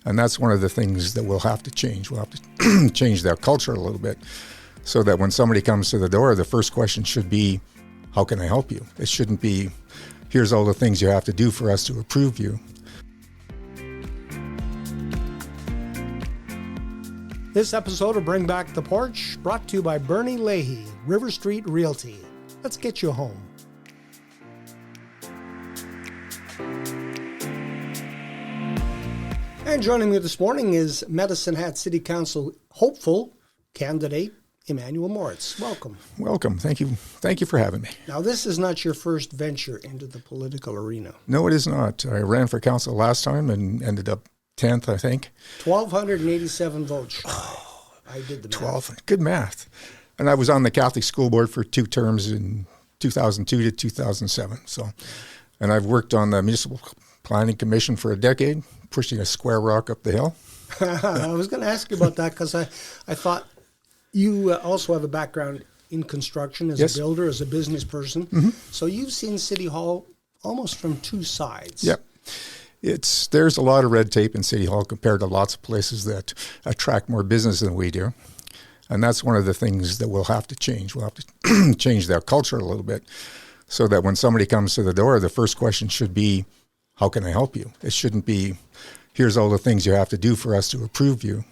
And that's one of the things that we'll have to change. We'll have to change that culture a little bit so that when somebody comes to the door, the first question should be, how can I help you? It shouldn't be, here's all the things you have to do for us to approve you. This episode of Bring Back the Porch, brought to you by Bernie Leahy, River Street Realty. Let's get you home. And joining me this morning is Medicine Hat City Council hopeful candidate, Immanual Morritz. Welcome. Welcome. Thank you. Thank you for having me. Now, this is not your first venture into the political arena. No, it is not. I ran for council last time and ended up 10th, I think. 1,287 votes. I did the math. 12. Good math. And I was on the Catholic School Board for 2 terms in 2002 to 2007. And I've worked on the Municipal Planning Commission for a decade, pushing a square rock up the hill. I was going to ask you about that because I thought you also have a background in construction as a builder, as a business person. Mm-hmm. So you've seen City Hall almost from 2 sides. Yep. There's a lot of red tape in City Hall compared to lots of places that attract more business than we do. And that's one of the things that we'll have to change. We'll have to change that culture a little bit so that when somebody comes to the door, the first question should be, how can I help you? It shouldn't be, here's all the things you have to do for us to approve you.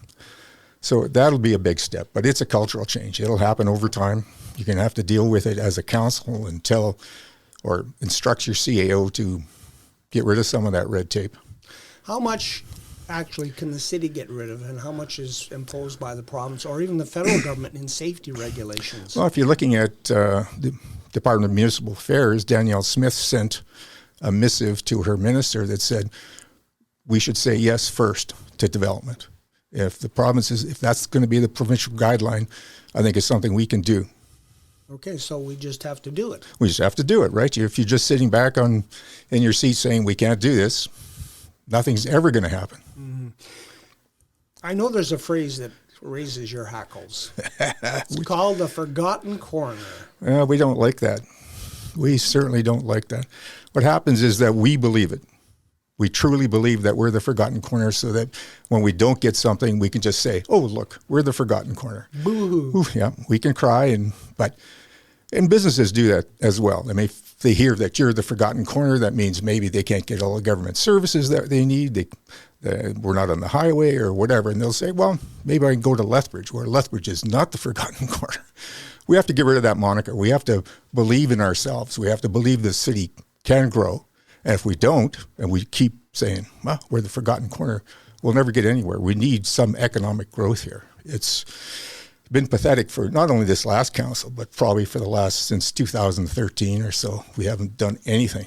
So that'll be a big step, but it's a cultural change. It'll happen over time. You're going to have to deal with it as a council and tell or instruct your CAO to get rid of some of that red tape. How much actually can the city get rid of, and how much is imposed by the province or even the federal government in safety regulations? Well, if you're looking at the Department of Municipal Affairs, Danielle Smith sent a missive to her minister that said we should say yes first to development. If the province if that's going to be the provincial guideline, I think it's something we can do. Okay, so we just have to do it. We just have to do it, right? If you're just sitting back in your seat saying we can't do this, nothing's ever going to happen. Mm-hmm. I know there's a phrase that raises your hackles. It's called the forgotten corner. We don't like that. We certainly don't like that. What happens is that we believe it. We truly believe that we're the forgotten corner so that when we don't get something, we can just say, oh, look, we're the forgotten corner. Boo-hoo. Ooh, yeah, we can cry, and businesses do that as well. I mean, if they hear that you're the forgotten corner, that means maybe they can't get all the government services that they need. We're not on the highway or whatever, and they'll say, well, maybe I can go to Lethbridge, where Lethbridge is not the forgotten corner. We have to get rid of that moniker. We have to believe in ourselves. We have to believe the city can grow. And if we don't, and we keep saying, well, we're the forgotten corner, we'll never get anywhere. We need some economic growth here. It's been pathetic for not only this last council, but probably for the last, since 2013 or so. We haven't done anything.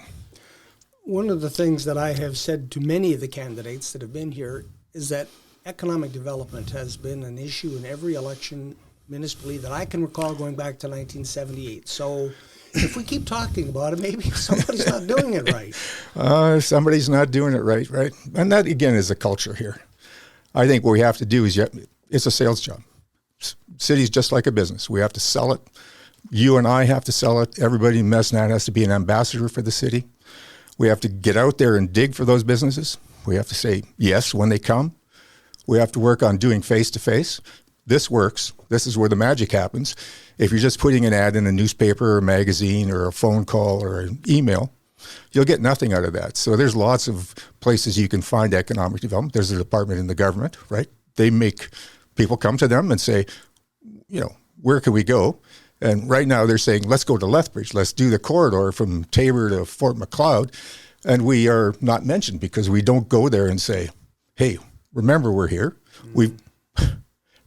One of the things that I have said to many of the candidates that have been here is that economic development has been an issue in every election municipally that I can recall going back to 1978. So if we keep talking about it, maybe somebody's not doing it right. Somebody's not doing it right? And that, again, is a culture here. I think what we have to do is, it's a sales job. City's just like a business. We have to sell it. You and I have to sell it. Everybody in Medicine Hat has to be an ambassador for the city. We have to get out there and dig for those businesses. We have to say yes when they come. We have to work on doing face-to-face. This works. This is where the magic happens. If you're just putting an ad in a newspaper or a magazine or a phone call or an email, you'll get nothing out of that. So there's lots of places you can find economic development. There's a department in the government, right? They make people come to them and say, where can we go? And right now they're saying, let's go to Lethbridge. Let's do the corridor from Tabor to Fort Macleod. And we are not mentioned because we don't go there and say, hey, remember we're here.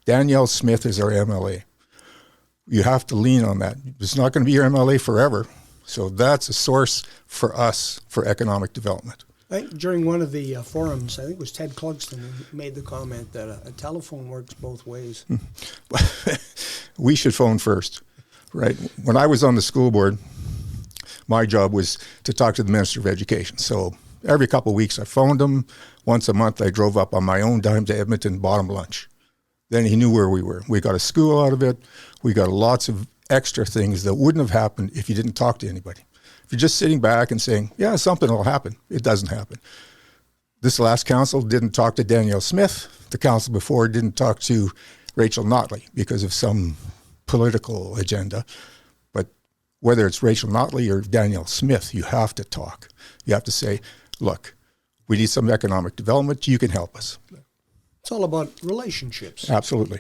Danielle Smith is our MLA. You have to lean on that. It's not going to be your MLA forever. So that's a source for us for economic development. I think during one of the forums, I think it was Ted Clugston who made the comment that a telephone works both ways. We should phone first, right? When I was on the school board, my job was to talk to the Minister of Education. So every couple of weeks I phoned him. Once a month I drove up on my own dime to Edmonton, bought him lunch. Then he knew where we were. We got a school out of it. We got lots of extra things that wouldn't have happened if you didn't talk to anybody. If you're just sitting back and saying, yeah, something will happen, it doesn't happen. This last council didn't talk to Danielle Smith. The council before didn't talk to Rachel Notley because of some political agenda. But whether it's Rachel Notley or Danielle Smith, you have to talk. You have to say, look, we need some economic development. You can help us. It's all about relationships. Absolutely.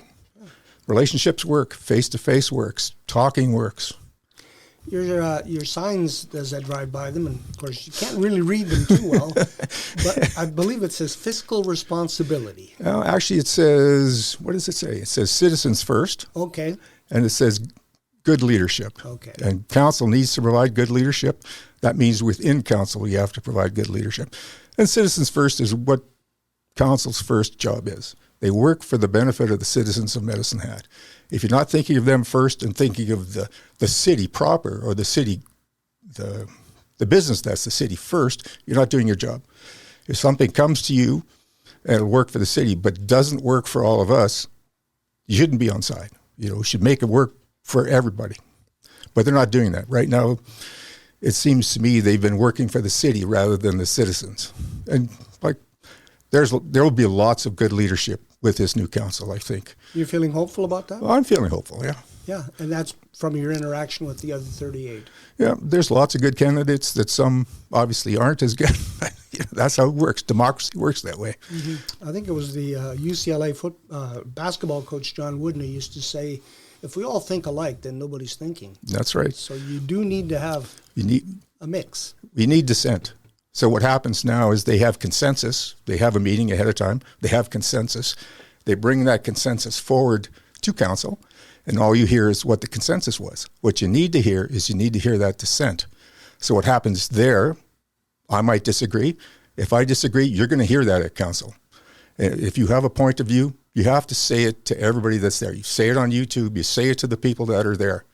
Relationships work. Face-to-face works. Talking works. Your signs, as I drive by them, and of course you can't really read them too well, but I believe it says fiscal responsibility. Actually, it says, what does it say? It says citizens first. Okay. And it says good leadership. Okay. And council needs to provide good leadership. That means within council you have to provide good leadership. And citizens first is what council's first job is. They work for the benefit of the citizens of Medicine Hat. If you're not thinking of them first and thinking of the city proper or the city, the business that's the city first, you're not doing your job. If something comes to you and it'll work for the city but doesn't work for all of us, you shouldn't be on side. You should make it work for everybody. But they're not doing that. Right now, it seems to me they've been working for the city rather than the citizens. And there will be lots of good leadership with this new council, I think. You're feeling hopeful about that? Well, I'm feeling hopeful, yeah. Yeah, and that's from your interaction with the other 38. Yeah, there's lots of good candidates that some obviously aren't as good. That's how it works. Democracy works that way. Mm-hmm. I think it was the UCLA basketball coach, John Wooden, who used to say, if we all think alike, then nobody's thinking. That's right. So you do need to have a mix. We need dissent. So what happens now is they have consensus. They have a meeting ahead of time. They have consensus. They bring that consensus forward to council, and all you hear is what the consensus was. What you need to hear is you need to hear that dissent. So what happens there, I might disagree. If I disagree, you're going to hear that at council. If you have a point of view, you have to say it to everybody that's there. You say it on YouTube. You say it to the people that are there.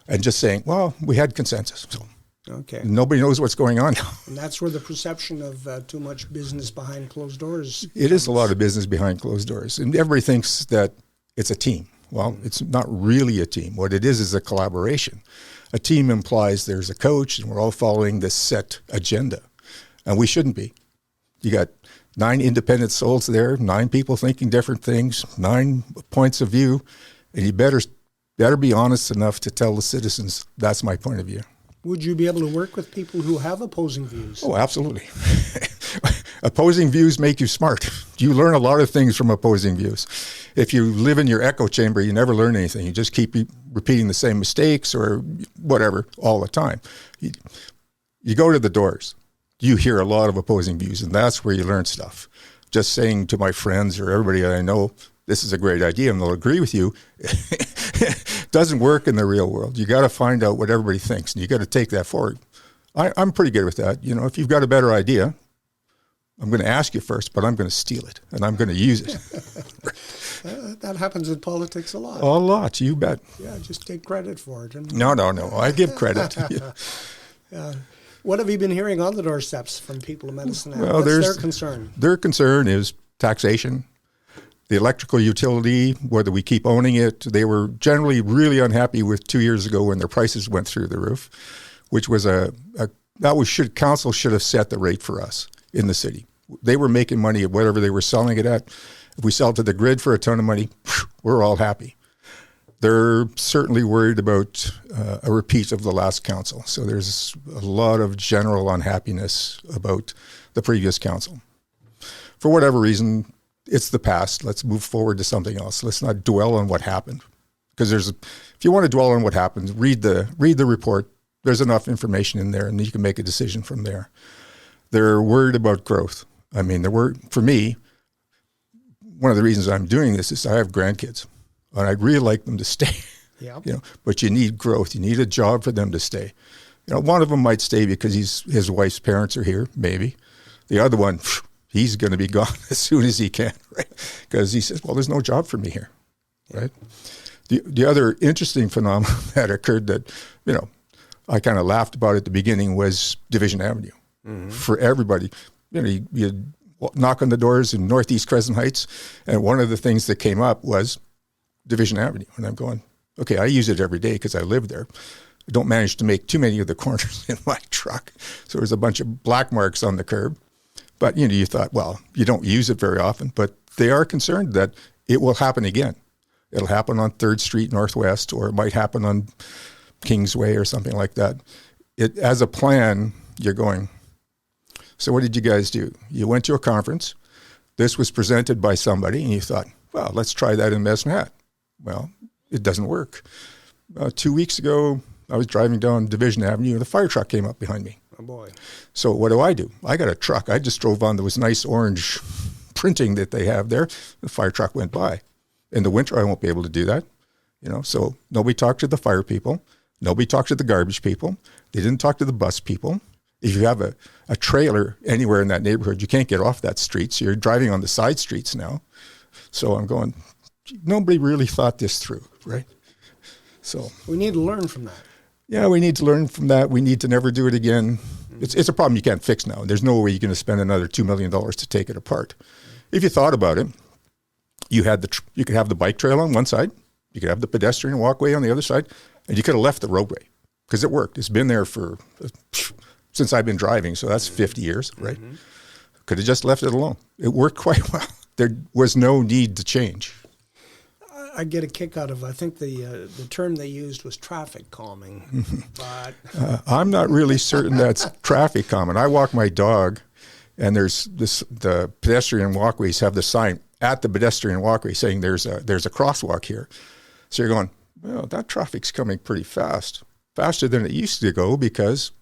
And just saying, well, we had consensus. So okay. Nobody knows what's going on now. And that's where the perception of too much business behind closed doors comes. It is a lot of business behind closed doors. And everybody thinks that it's a team. Well, it's not really a team. What it is a collaboration. A team implies there's a coach and we're all following this set agenda. And we shouldn't be. You got 9 independent souls there, 9 people thinking different things, 9 points of view, and you better be honest enough to tell the citizens, that's my point of view. Would you be able to work with people who have opposing views? Oh, absolutely. Opposing views make you smart. You learn a lot of things from opposing views. If you live in your echo chamber, you never learn anything. You just keep repeating the same mistakes or whatever all the time. You go to the doors. You hear a lot of opposing views, and that's where you learn stuff. Just saying to my friends or everybody that I know, this is a great idea, and they'll agree with you, doesn't work in the real world. You got to find out what everybody thinks, and you got to take that forward. I'm pretty good with that. If you've got a better idea, I'm going to ask you first, but I'm going to steal it, and I'm going to use it. That happens in politics a lot. A lot, you bet. Yeah, just take credit for it. No. I give credit. What have you been hearing on the doorsteps from people in Medicine Hat? Well, what's their concern? Their concern is taxation, the electrical utility, whether we keep owning it. They were generally really unhappy with 2 years ago when their prices went through the roof, which was council should have set the rate for us in the city. They were making money at whatever they were selling it at. If we sell to the grid for a ton of money, we're all happy. They're certainly worried about a repeat of the last council. So there's a lot of general unhappiness about the previous council. For whatever reason, it's the past. Let's move forward to something else. Let's not dwell on what happened. Because if you want to dwell on what happened, read the report. There's enough information in there, and you can make a decision from there. They're worried about growth. I mean, for me, one of the reasons I'm doing this is I have grandkids. And I'd really like them to stay, yeah. But you need growth. You need a job for them to stay. One of them might stay because his wife's parents are here, maybe. The other one, he's going to be gone as soon as he can, right? Because he says, well, there's no job for me here, right? The other interesting phenomenon that occurred that, I kind of laughed about at the beginning was Division Avenue. Mm-hmm. For everybody, you knock on the doors in Northeast Crescent Heights, and one of the things that came up was Division Avenue. And I'm going, okay, I use it every day because I live there. I don't manage to make too many of the corners in my truck. So there's a bunch of black marks on the curb. But, you thought, well, you don't use it very often, but they are concerned that it will happen again. It'll happen on 3rd Street Northwest, or it might happen on Kingsway or something like that. As a plan, you're going, so what did you guys do? You went to a conference. This was presented by somebody, and you thought, well, let's try that in Medicine Hat. Well, it doesn't work. 2 weeks ago, I was driving down Division Avenue, and the fire truck came up behind me. Oh, boy. So what do? I got a truck. I just drove on. There was nice orange printing that they have there. The fire truck went by. In the winter, I won't be able to do that. So nobody talked to the fire people. Nobody talked to the garbage people. They didn't talk to the bus people. If you have a trailer anywhere in that neighborhood, you can't get off that street. So you're driving on the side streets now. So I'm going, nobody really thought this through, right? So we need to learn from that. Yeah, we need to learn from that. We need to never do it again. It's a problem you can't fix now. There's no way you're going to spend another $2 million to take it apart. If you thought about it, you could have the bike trail on one side, you could have the pedestrian walkway on the other side, and you could have left the roadway because it worked. It's been there since I've been driving, so that's 50 years, right? Mm-hmm. Could have just left it alone. It worked quite well. There was no need to change. I get a kick out of, I think the term they used was traffic calming. But I'm not really certain that's traffic calming. I walk my dog, and the pedestrian walkways have the sign at the pedestrian walkway saying there's a crosswalk here. So you're going, well, that traffic's coming pretty fast, faster than it used to go because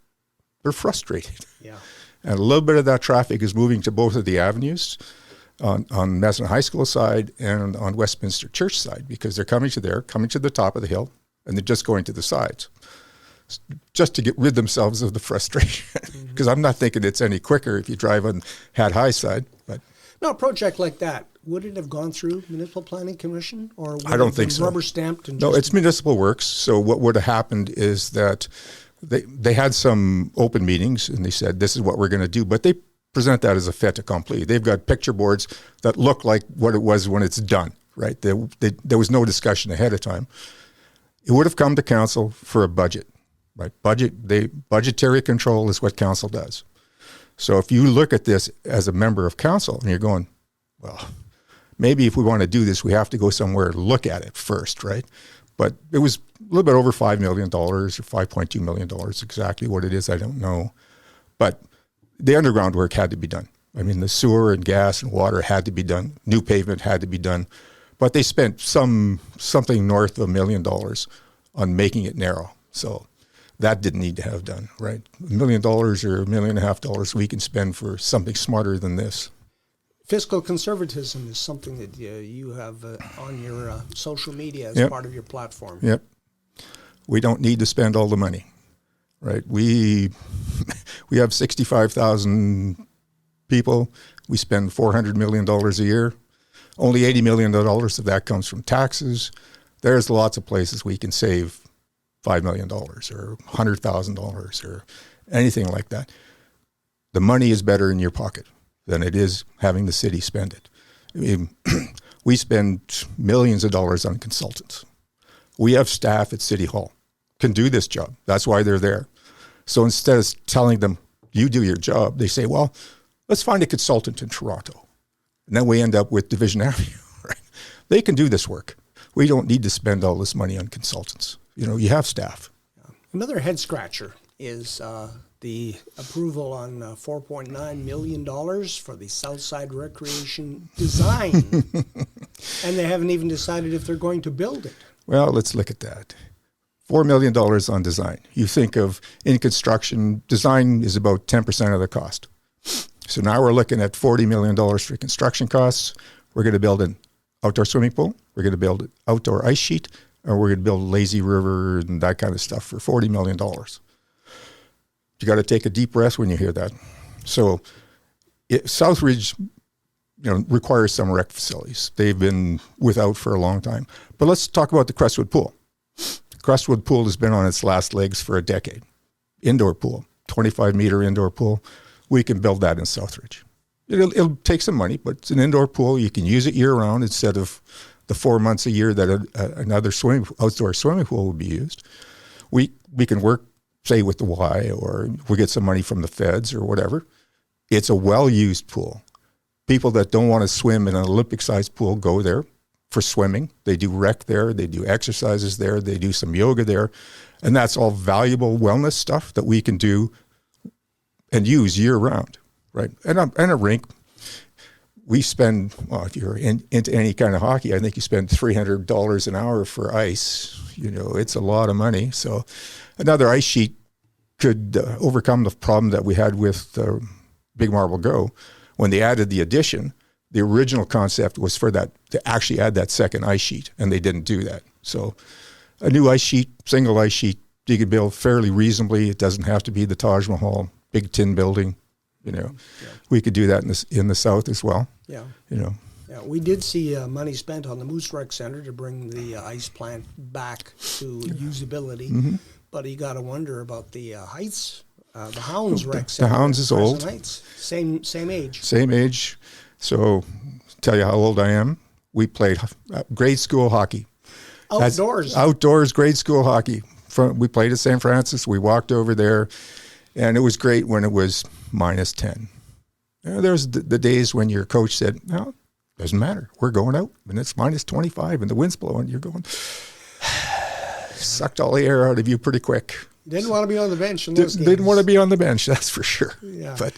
they're frustrated. Yeah. And a little bit of that traffic is moving to both of the avenues, on Medicine High School side and on Westminster Church side, because they're coming to the top of the hill, and they're just going to the sides, just to get rid themselves of the frustration. Because I'm not thinking it's any quicker if you drive on Hat High side. But no, a project like that, would it have gone through Municipal Planning Commission, or would I don't think so. Rubber stamped? And no, it's municipal works. So what would have happened is that they had some open meetings, and they said this is what we're going to do, but they present that as a fait accompli. They've got picture boards that look like what it was when it's done, right? There was no discussion ahead of time. It would have come to council for a budget, right? Budgetary control is what council does. So if you look at this as a member of council and you're going, well, maybe if we want to do this, we have to go somewhere and look at it first, right? But it was a little bit over $5 million or $5.2 million, exactly what it is, I don't know. But the underground work had to be done. I mean, the sewer and gas and water had to be done. New pavement had to be done. But they spent something north of $1 million on making it narrow. So that didn't need to have done, right? $1 million or $1.5 million we can spend for something smarter than this. Fiscal conservatism is something that you have on your social media as part of your platform. Yep. We don't need to spend all the money, right? We have 65,000 people. We spend $400 million a year. Only $80 million of that comes from taxes. There's lots of places we can save $5 million or $100,000 or anything like that. The money is better in your pocket than it is having the city spend it. I mean, we spend millions of dollars on consultants. We have staff at City Hall can do this job. That's why they're there. So instead of telling them, you do your job, they say, well, let's find a consultant in Toronto. And then we end up with Division Avenue, right? They can do this work. We don't need to spend all this money on consultants. You have staff. Another head scratcher is the approval on $4.9 million for the Southside Recreation design. And they haven't even decided if they're going to build it. Well, let's look at that. $4 million on design. You think of, in construction, design is about 10% of the cost. So now we're looking at $40 million for construction costs. We're going to build an outdoor swimming pool. We're going to build an outdoor ice sheet. Or we're going to build a lazy river and that kind of stuff for $40 million. You got to take a deep breath when you hear that. So Southridge, requires some rec facilities. They've been without for a long time. But let's talk about the Crestwood Pool. The Crestwood Pool has been on its last legs for a decade. Indoor pool, 25-meter indoor pool. We can build that in Southridge. It'll take some money, but it's an indoor pool. You can use it year-round instead of the 4 months a year that another outdoor swimming pool would be used. We can work, say, with the Y, or we get some money from the feds or whatever. It's a well-used pool. People that don't want to swim in an Olympic-sized pool go there for swimming. They do rec there. They do exercises there. They do some yoga there. And that's all valuable wellness stuff that we can do and use year-round, right? And a rink, we spend, well, if you're into any kind of hockey, I think you spend $300 an hour for ice. You know, it's a lot of money. So another ice sheet could overcome the problem that we had with Big Marble Go. When they added the addition, the original concept was for that to actually add that second ice sheet, and they didn't do that. So a new ice sheet, single ice sheet, you could build fairly reasonably. It doesn't have to be the Taj Mahal, big tin building. You know, we could do that in the south as well. Yeah. You know. Yeah, we did see money spent on the Moose Rec Center to bring the ice plant back to usability. Mm-hmm. But you got to wonder about the Heights, the Hounds Rec Center. The Hounds is old. Heights. Same age. Same age. So, tell you how old I am. We played grade school hockey. Outdoors grade school hockey. We played at St. Francis. We walked over there, and it was great when it was minus 10. You know, there's the days when your coach said, "No, doesn't matter. We're going out, and it's minus 25, and the wind's blowing." You're going, sucked all the air out of you pretty quick. Didn't want to be on the bench in those games. Didn't want to be on the bench, that's for sure. Yeah. But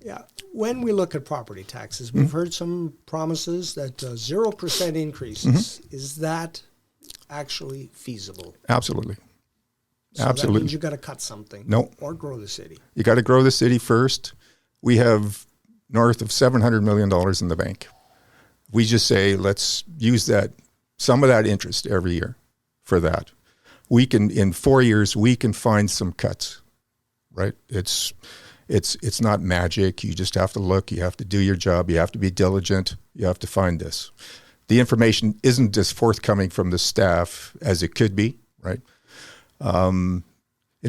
yeah, when we look at property taxes, we've heard some promises that 0% increases. Is that actually feasible? Absolutely. So Absolutely. That means you got to cut something. No. Or grow the city. You got to grow the city first. We have north of $700 million in the bank. We just say, let's use some of that interest every year for that. We can, in 4 years, we can find some cuts, right? It's not magic. You just have to look. You have to do your job. You have to be diligent. You have to find this. The information isn't as forthcoming from the staff as it could be, right? In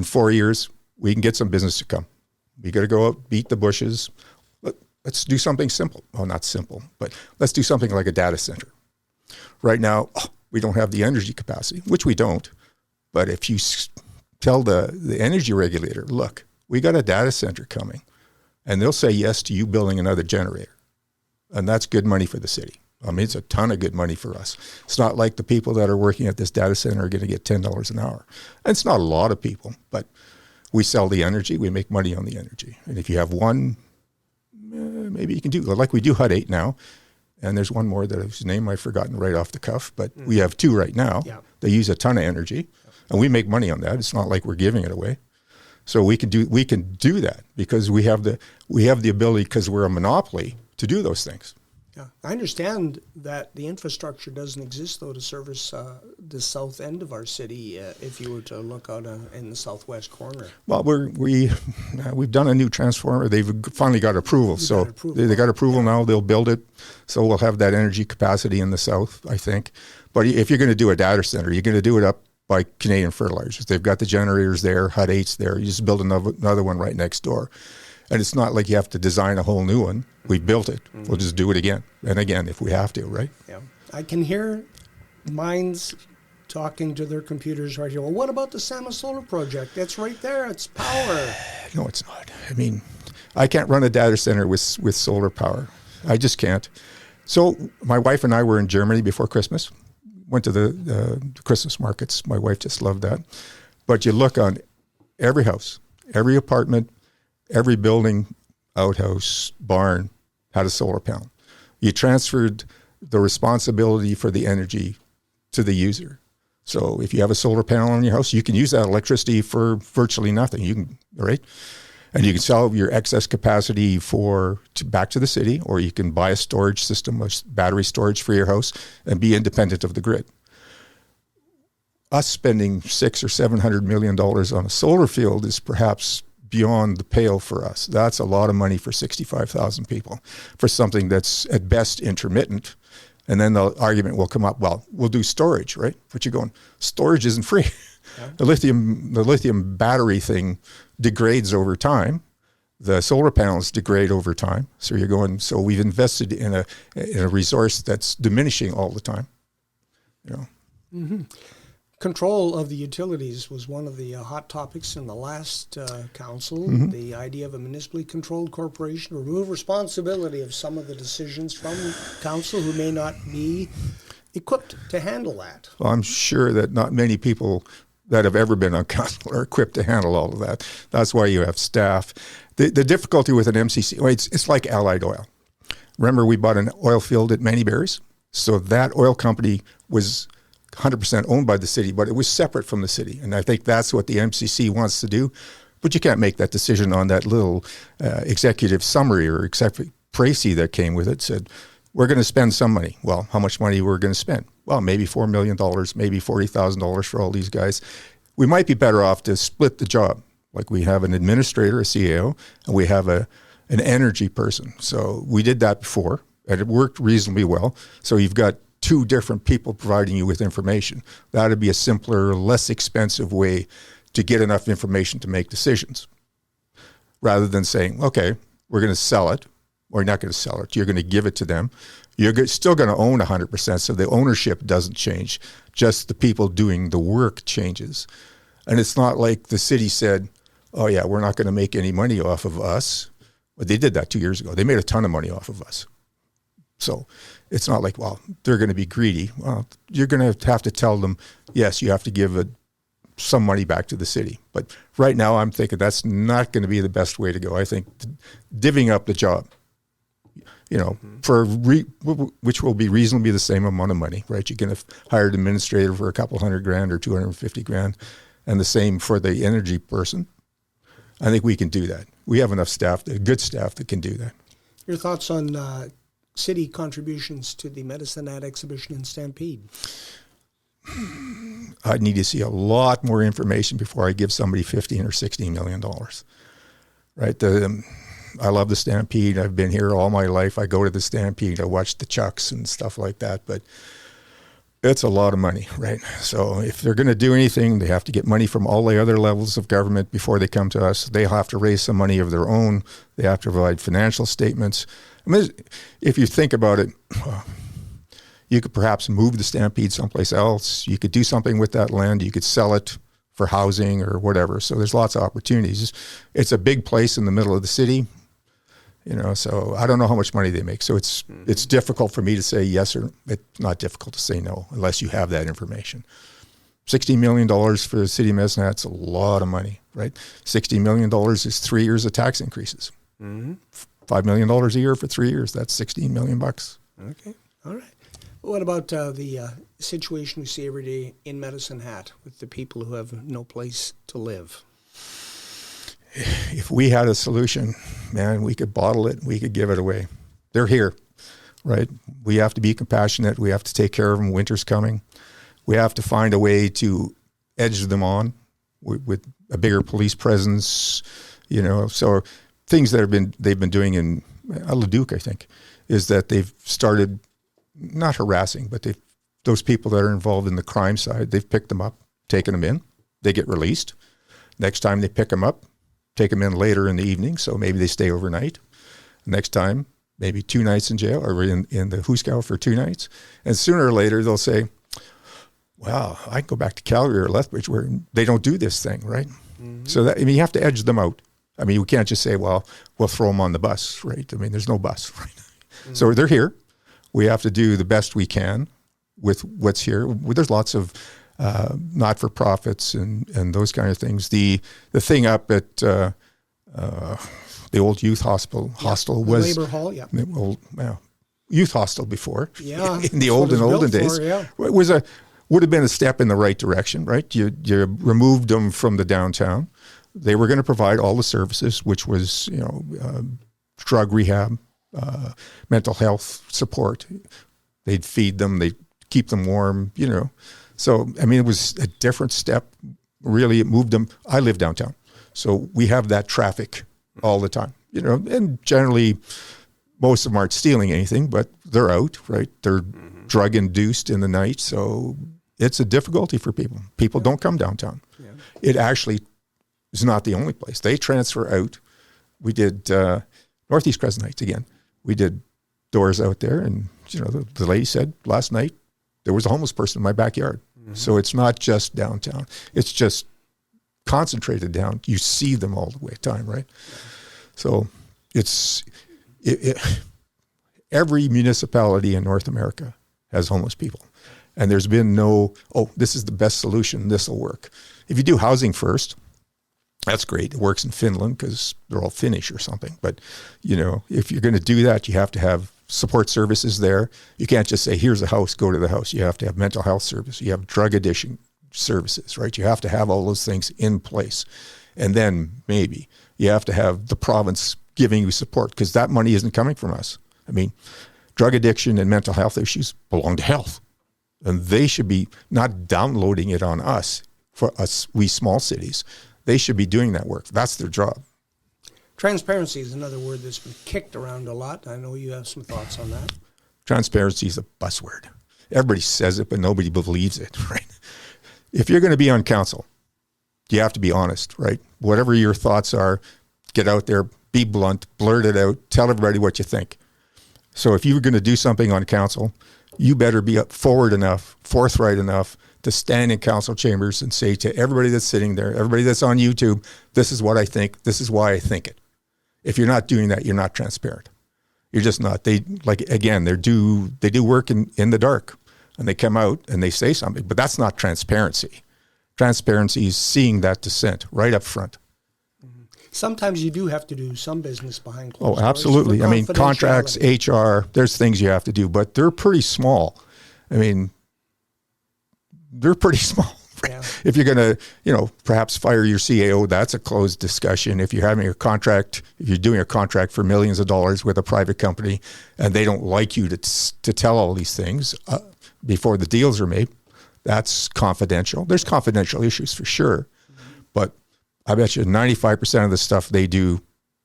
4 years, we can get some business to come. We got to go out, beat the bushes. Let's do something simple. Well, not simple, but let's do something like a data center. Right now, we don't have the energy capacity, which we don't. But if you tell the energy regulator, look, we got a data center coming, and they'll say yes to you building another generator. And that's good money for the city. I mean, it's a ton of good money for us. It's not like the people that are working at this data center are going to get $10 an hour. And it's not a lot of people, but we sell the energy. We make money on the energy. And if you have one, maybe you can do, like we do HUD 8 now. And there's one more whose name I've forgotten right off the cuff, but we have 2 right now. Yeah. They use a ton of energy, and we make money on that. It's not like we're giving it away. So we can do that because we have the ability, because we're a monopoly, to do those things. Yeah, I understand that the infrastructure doesn't exist, though, to service the south end of our city if you were to look out in the southwest corner. Well, we've done a new transformer. They've finally got approval. They got approval now. They'll build it. So we'll have that energy capacity in the south, I think. But if you're going to do a data center, you're going to do it up by Canadian Fertilizers. They've got the generators there, HUD 8's there. You just build another one right next door. And it's not like you have to design a whole new one. We built it. Mm-hmm. We'll just do it again and again if we have to, right? Yeah. I can hear minds talking to their computers right here. Well, what about the Sama Solar project? That's right there. It's power. No, it's not. I mean, I can't run a data center with solar power. I just can't. So my wife and I were in Germany before Christmas. Went to the Christmas markets. My wife just loved that. But you look on every house, every apartment, every building, outhouse, barn had a solar panel. You transferred the responsibility for the energy to the user. So if you have a solar panel on your house, you can use that electricity for virtually nothing. Right? And you can sell your excess capacity back to the city, or you can buy a storage system, a battery storage for your house, and be independent of the grid. Us spending $600 or $700 million on a solar field is perhaps beyond the pale for us. That's a lot of money for 65,000 people for something that's at best intermittent. And then the argument will come up, well, we'll do storage, right? But you're going, storage isn't free. Yeah. The lithium battery thing degrades over time. The solar panels degrade over time. So you're going, so we've invested in a resource that's diminishing all the time. You know. Mm-hmm. Control of the utilities was one of the hot topics in the last council. The idea of a municipally controlled corporation, remove responsibility of some of the decisions from council who may not be equipped to handle that. Well, I'm sure that not many people that have ever been on council are equipped to handle all of that. That's why you have staff. The difficulty with an MCC, well, it's like Allied Oil. Remember, we bought an oil field at Manyberries? So that oil company was 100% owned by the city, but it was separate from the city. And I think that's what the MCC wants to do. But you can't make that decision on that little executive summary or executive précis that came with it. Said, we're going to spend some money. Well, how much money we're going to spend? Well, maybe $4 million, maybe $40,000 for all these guys. We might be better off to split the job. Like we have an administrator, a CEO, and we have an energy person. So we did that before, and it worked reasonably well. So you've got two different people providing you with information. That would be a simpler, less expensive way to get enough information to make decisions. Rather than saying, okay, we're going to sell it, or you're not going to sell it. You're going to give it to them. You're still going to own 100%, so the ownership doesn't change. Just the people doing the work changes. And it's not like the city said, oh yeah, we're not going to make any money off of us. But they did that 2 years ago. They made a ton of money off of us. So it's not like, well, they're going to be greedy. Well, you're going to have to tell them, yes, you have to give some money back to the city. But right now I'm thinking that's not going to be the best way to go. I think divvying up the job, which will be reasonably the same amount of money, right? You can hire an administrator for a couple $100,000 or $250,000, and the same for the energy person. I think we can do that. We have enough staff, good staff that can do that. Your thoughts on city contributions to the Medicine Hat exhibition in Stampede? I'd need to see a lot more information before I give somebody $15 or $16 million. Right? I love the Stampede. I've been here all my life. I go to the Stampede. I watch the Chucks and stuff like that. But it's a lot of money, right? So if they're going to do anything, they have to get money from all the other levels of government before they come to us. They have to raise some money of their own. They have to provide financial statements. I mean, if you think about it, you could perhaps move the Stampede someplace else. You could do something with that land. You could sell it for housing or whatever. So there's lots of opportunities. It's a big place in the middle of the city, so I don't know how much money they make. So it's difficult for me to say yes, or it's not difficult to say no unless you have that information. $16 million for the city of Medicine Hat's a lot of money, right? $16 million is 3 years of tax increases. $5 million a year for 3 years. That's $16 million bucks. Okay. All right. What about the situation we see every day in Medicine Hat with the people who have no place to live? If we had a solution, man, we could bottle it, we could give it away. They're here, right? We have to be compassionate. We have to take care of them. Winter's coming. We have to find a way to edge them on with a bigger police presence, So things that they've been doing in Leduc, I think, is that they've started not harassing, but those people that are involved in the crime side, they've picked them up, taken them in, they get released. Next time they pick them up, take them in later in the evening, so maybe they stay overnight. Next time, maybe 2 nights in jail, or in the Huskow for 2 nights. And sooner or later, they'll say, wow, I can go back to Calgary or Lethbridge where they don't do this thing, right? Mm-hmm. So you have to edge them out. I mean, we can't just say, well, we'll throw them on the bus, right? I mean, there's no bus, right? Mm-hmm. So they're here. We have to do the best we can with what's here. There's lots of not-for-profits and those kind of things. The thing up at the old youth hostel was Labor Hall, yeah. Old, youth hostel before. Yeah, in the olden days, yeah. It would have been a step in the right direction, right? You removed them from the downtown. They were going to provide all the services, which was drug rehab, mental health support. They'd feed them, they'd keep them warm, So, I mean, it was a different step. Really, it moved them. I live downtown, so we have that traffic all the time, and generally most of them aren't stealing anything, but they're out, right? They're drug-induced in the night, so it's a difficulty for people. People don't come downtown. Yeah. It actually is not the only place. They transfer out. We did Northeast Crescent Nights again. We did doors out there, and the lady said last night there was a homeless person in my backyard. So it's not just downtown. It's just concentrated down. You see them all the way time, right? So every municipality in North America has homeless people. And there's been no, this is the best solution, this will work. If you do housing first, that's great. It works in Finland because they're all Finnish or something. But, if you're going to do that, you have to have support services there. You can't just say, here's a house, go to the house. You have to have mental health service. You have drug addiction services, right? You have to have all those things in place. And then maybe you have to have the province giving you support because that money isn't coming from us. I mean, drug addiction and mental health issues belong to health. And they should be not downloading it on us, for us, we small cities. They should be doing that work. That's their job. Transparency is another word that's been kicked around a lot. I know you have some thoughts on that. Transparency is a buzzword. Everybody says it, but nobody believes it, right? If you're going to be on council, you have to be honest, right? Whatever your thoughts are, get out there, be blunt, blurt it out, tell everybody what you think. So if you're going to do something on council, you better be forward enough, forthright enough to stand in council chambers and say to everybody that's sitting there, everybody that's on YouTube, this is what I think, this is why I think it. If you're not doing that, you're not transparent. You're just not. They do work in the dark, and they come out and they say something, but that's not transparency. Transparency is seeing that dissent right up front. Sometimes you do have to do some business behind closed doors. Oh, absolutely. I mean, contracts, HR, there's things you have to do, but they're pretty small. I mean, they're pretty small. Yeah. If you're going to, perhaps fire your CAO, that's a closed discussion. If you're having a contract, if you're doing a contract for millions of dollars with a private company and they don't like you to tell all these things before the deals are made, that's confidential. There's confidential issues for sure. But I bet you 95% of the stuff they do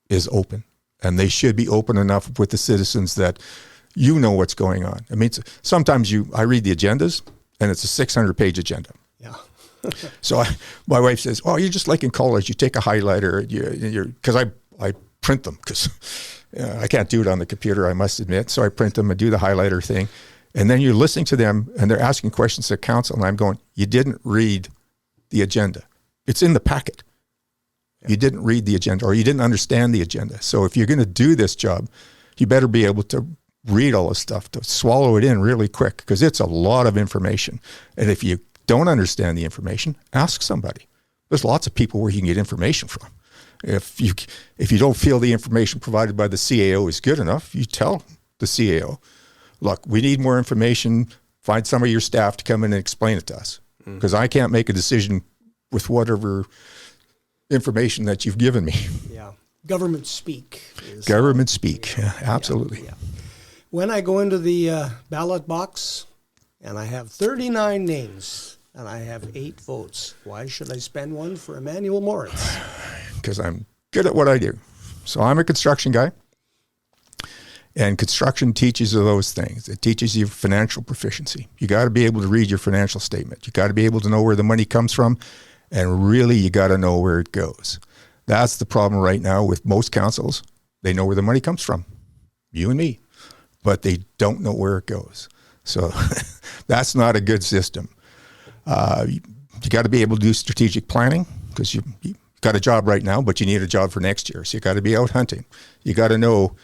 is open. And they should be open enough with the citizens that you know what's going on. I mean, sometimes I read the agendas and it's a 600-page agenda. Yeah. So my wife says, you're just like in college. You take a highlighter, because I print them because I can't do it on the computer, I must admit. So I print them and do the highlighter thing. And then you're listening to them and they're asking questions to council. And I'm going, you didn't read the agenda. It's in the packet. You didn't read the agenda or you didn't understand the agenda. So if you're going to do this job, you better be able to read all this stuff, to swallow it in really quick because it's a lot of information. And if you don't understand the information, ask somebody. There's lots of people where you can get information from. If you don't feel the information provided by the CAO is good enough, you tell the CAO, look, we need more information. Find some of your staff to come in and explain it to us because I can't make a decision with whatever information that you've given me. Yeah. Government speak. Government speak. Yeah, absolutely. Yeah. When I go into the ballot box and I have 39 names and I have 8 votes, why should I spend one for Immanual Morritz? Because I'm good at what I do. So I'm a construction guy. And construction teaches you those things. It teaches you financial proficiency. You got to be able to read your financial statement. You got to be able to know where the money comes from. And really, you got to know where it goes. That's the problem right now with most councils. They know where the money comes from, you and me, but they don't know where it goes. So that's not a good system. You got to be able to do strategic planning because you got a job right now, but you need a job for next year. So you got to be out hunting. You got to know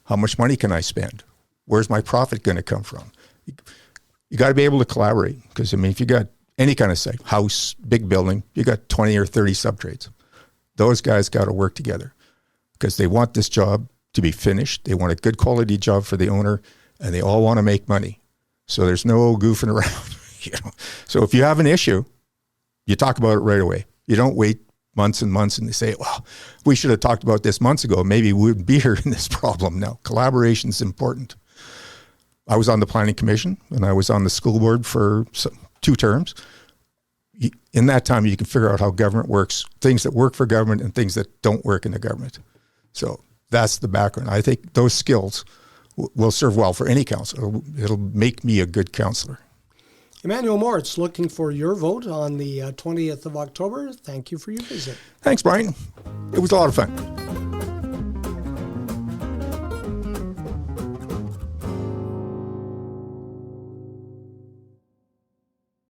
how much money can I spend? Where's my profit going to come from? You got to be able to collaborate because, if you got any kind of site, house, big building, you got 20 or 30 subtrades. Those guys got to work together because they want this job to be finished. They want a good quality job for the owner, and they all want to make money. So there's no goofing around. So if you have an issue, you talk about it right away. You don't wait months and months and they say, well, we should have talked about this months ago. Maybe we wouldn't be here in this problem. No, collaboration is important. I was on the planning commission and I was on the school board for 2 terms. In that time, you can figure out how government works, things that work for government and things that don't work in the government. So that's the background. I think those skills will serve well for any council. It'll make me a good councillor. Immanual Morritz, looking for your vote on the 20th of October. Thank you for your visit. Thanks, Brian. It was a lot of fun.